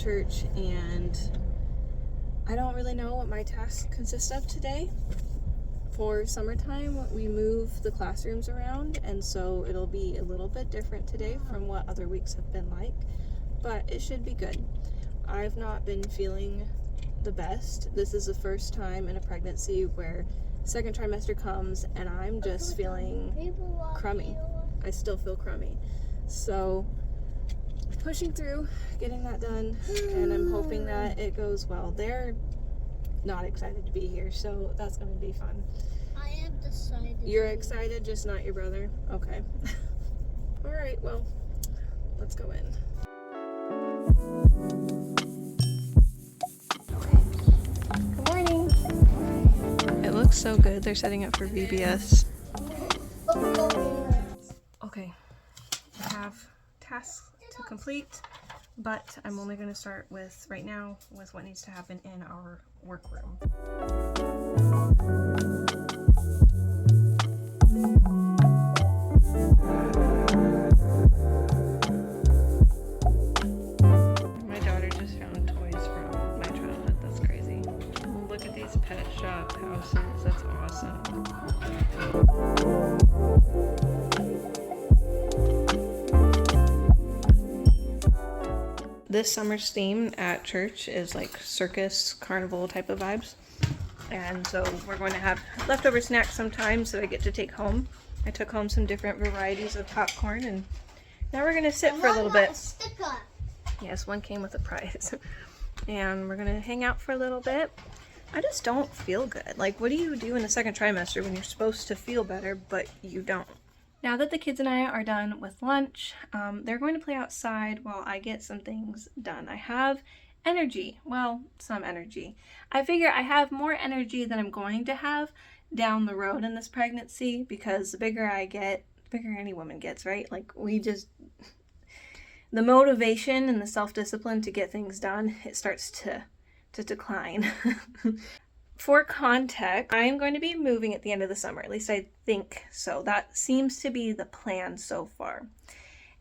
church, and I don't really know what my tasks consist of today. For summertime, we move the classrooms around, and so it'll be a little bit different today from what other weeks have been like, but it should be good. I've not been feeling the best. This is the first time in a pregnancy where second trimester comes and I'm just feeling crummy. I still feel crummy. So pushing through, getting that done, and I'm hoping that it goes well. They're not excited to be here, so that's going to be fun. I am excited. You're excited, just not your brother? Okay. All right, well, let's go in. Good morning. It looks so good. They're setting up for VBS. Okay, I have tasks to complete, but I'm only going to start with, right now, with what needs to happen in our workroom. My daughter just found toys from my childhood. That's crazy. Look at these pet shop houses. That's awesome. This summer's theme at church is like circus, carnival type of vibes. And so we're going to have leftover snacks sometimes that I get to take home. I took home some different varieties of popcorn, and now we're going to sit for a little bit. Yes, one came with a prize. And we're going to hang out for a little bit. I just don't feel good. Like, what do you do in the second trimester when you're supposed to feel better, but you don't? Now that the kids and I are done with lunch, they're going to play outside while I get some things done. I have energy. Well, some energy. I figure I have more energy than I'm going to have down the road in this pregnancy, because the bigger I get, the bigger any woman gets, right? Like, the motivation and the self-discipline to get things done, it starts to decline. For context, I'm going to be moving at the end of the summer. At least I think so. That seems to be the plan so far.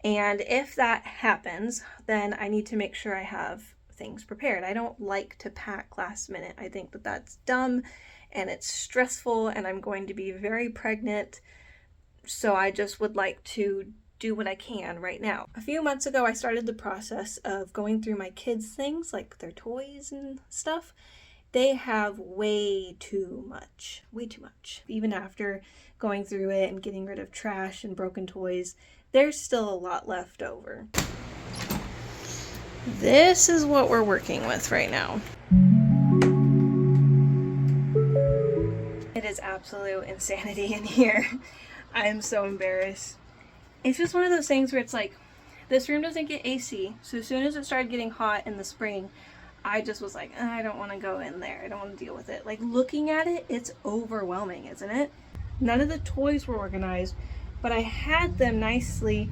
And if that happens, then I need to make sure I have things prepared. I don't like to pack last minute. I think that that's dumb and it's stressful, and I'm going to be very pregnant. So I just would like to do what I can right now. A few months ago, I started the process of going through my kids' things, like their toys and stuff. They have way too much. Even after going through it and getting rid of trash and broken toys, there's still a lot left over. This is what we're working with right now. It is absolute insanity in here. I am so embarrassed. It's just one of those things where it's like, this room doesn't get AC, so as soon as it started getting hot in the spring, I just was like, I don't want to go in there. I don't want to deal with it. Like, looking at it, it's overwhelming, isn't it? None of the toys were organized, but I had them nicely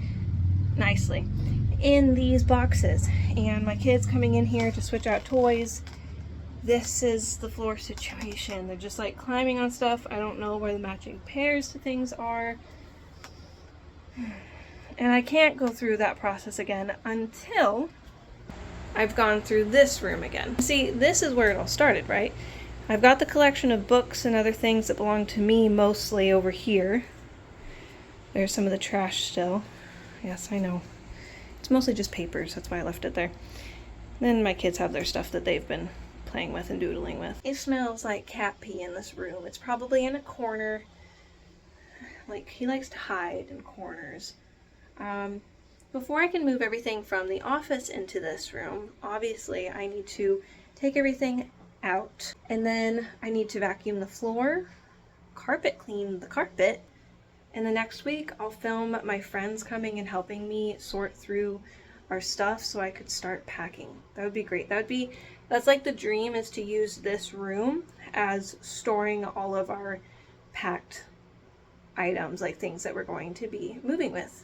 in these boxes. And my kids coming in here to switch out toys. This is the floor situation. They're just like climbing on stuff. I don't know where the matching pairs to things are. And I can't go through that process again until I've gone through this room again. See, this is where it all started, right? I've got the collection of books and other things that belong to me mostly over here. There's some of the trash still. Yes, I know. It's mostly just papers, that's why I left it there. Then my kids have their stuff that they've been playing with and doodling with. It smells like cat pee in this room. It's probably in a corner. Like, he likes to hide in corners. Before I can move everything from the office into this room, obviously I need to take everything out, and then I need to vacuum the floor, carpet clean the carpet, and the next week I'll film my friends coming and helping me sort through our stuff so I could start packing. That would be great. That's like the dream, is to use this room as storing all of our packed items, like things that we're going to be moving with.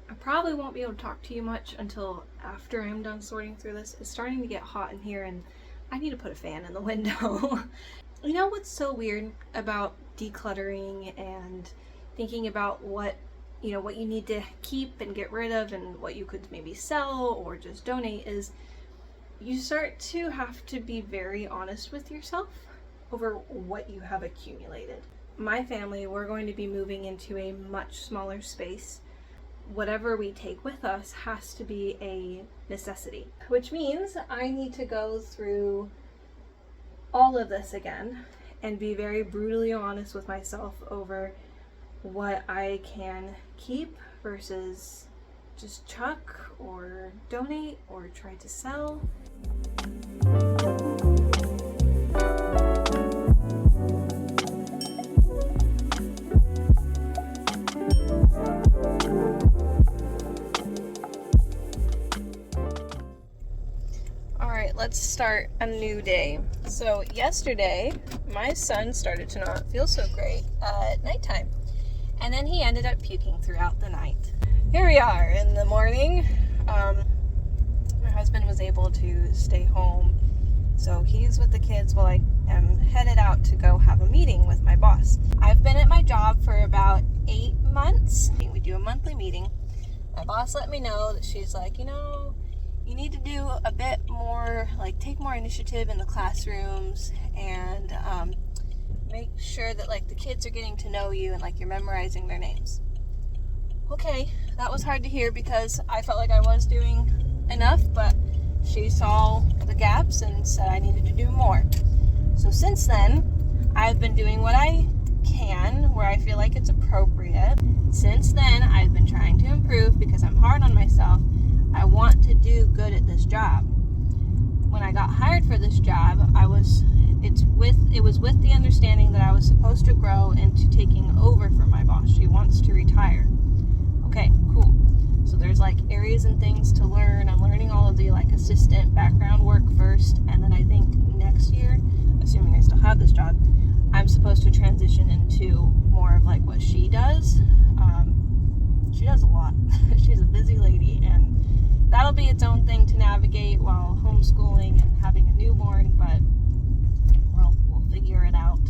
I probably won't be able to talk to you much until after I'm done sorting through this. It's starting to get hot in here and I need to put a fan in the window. You know what's so weird about decluttering and thinking about what you need to keep and get rid of and what you could maybe sell or just donate, is you start to have to be very honest with yourself over what you have accumulated. My family, we're going to be moving into a much smaller space. Whatever we take with us has to be a necessity, which means I need to go through all of this again and be very brutally honest with myself over what I can keep versus just chuck or donate or try to sell. Alright, let's start a new day. So yesterday, my son started to not feel so great at nighttime. And then he ended up puking throughout the night. Here we are in the morning. My husband was able to stay home, so he's with the kids while I am headed out to go have a meeting with my boss. I've been at my job for about 8 months. We do a monthly meeting. My boss let me know that she's like, you need to do a bit more, like take more initiative in the classrooms and make sure that like the kids are getting to know you and like you're memorizing their names. Okay, that was hard to hear because I felt like I was doing enough, but she saw the gaps and said I needed to do more. So since then, I've been doing what I can where I feel like it's appropriate. Since then, I've been trying to improve because I'm hard on myself. I want to do good at this job. When I got hired for this job, it was with the understanding that I was supposed to grow into taking over for my boss. She wants to retire. Okay, cool. So there's like areas and things to learn. I'm learning all of the like assistant background work first, and then I think next year, assuming I still have this job, I'm supposed to transition into more of like what she does. She does a lot. She's a busy lady, and that'll be its own thing to navigate while homeschooling and having a newborn, but we'll figure it out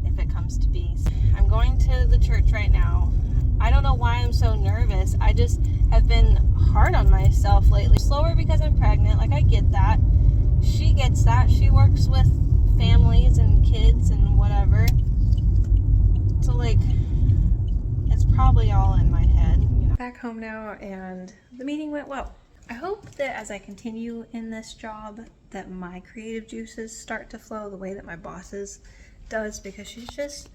if it comes to be. I'm going to the church right now. I don't know why I'm so nervous. I just have been hard on myself lately. Slower because I'm pregnant, like I get that. She gets that. She works with families and kids and whatever. So like, it's probably all in my head. Back home now, and the meeting went well. I hope that as I continue in this job that my creative juices start to flow the way that my boss's does, because she's just,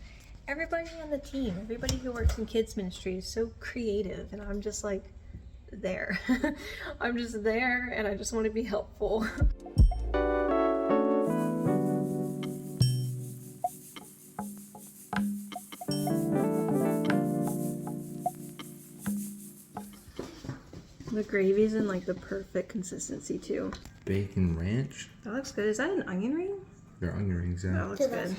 everybody on the team, everybody who works in kids ministry is so creative, and I'm just like there. I'm just there, and I just want to be helpful. The gravy's in like the perfect consistency too. Bacon ranch. That looks good. Is that an onion ring? They're onion rings, yeah. That looks good.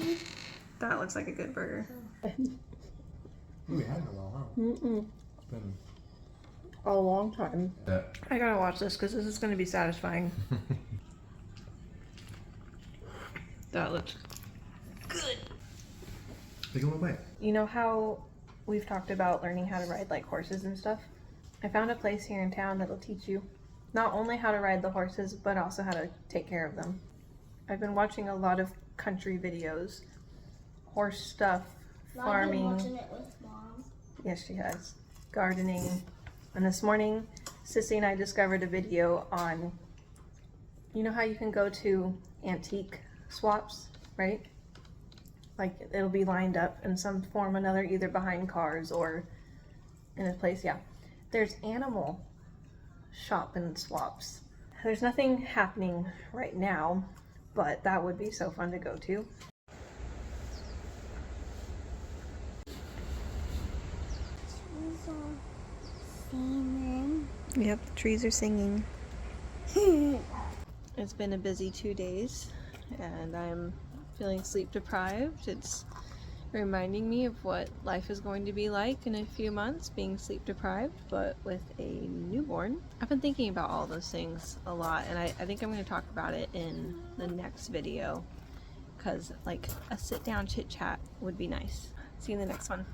That looks like a good burger. We had it a while, huh? Mm-mm. It's been A long time. Yeah. I gotta watch this because this is gonna be satisfying. That looks good. Take a little bite. You know how we've talked about learning how to ride like horses and stuff? I found a place here in town that'll teach you not only how to ride the horses, but also how to take care of them. I've been watching a lot of country videos, horse stuff, farming. I've been watching it with Mom. Yes, she has. Gardening. And this morning, Sissy and I discovered a video on, you know how you can go to antique swaps, right? Like it'll be lined up in some form or another, either behind cars or in a place, yeah. There's animal shop and swaps. There's nothing happening right now, but that would be so fun to go to. Trees are singing. Yep, the trees are singing. It's been a busy 2 days and I'm feeling sleep deprived. It's reminding me of what life is going to be like in a few months, being sleep deprived, but with a newborn. I've been thinking about all those things a lot, and I think I'm going to talk about it in the next video, because like a sit down chit chat would be nice. See you in the next one.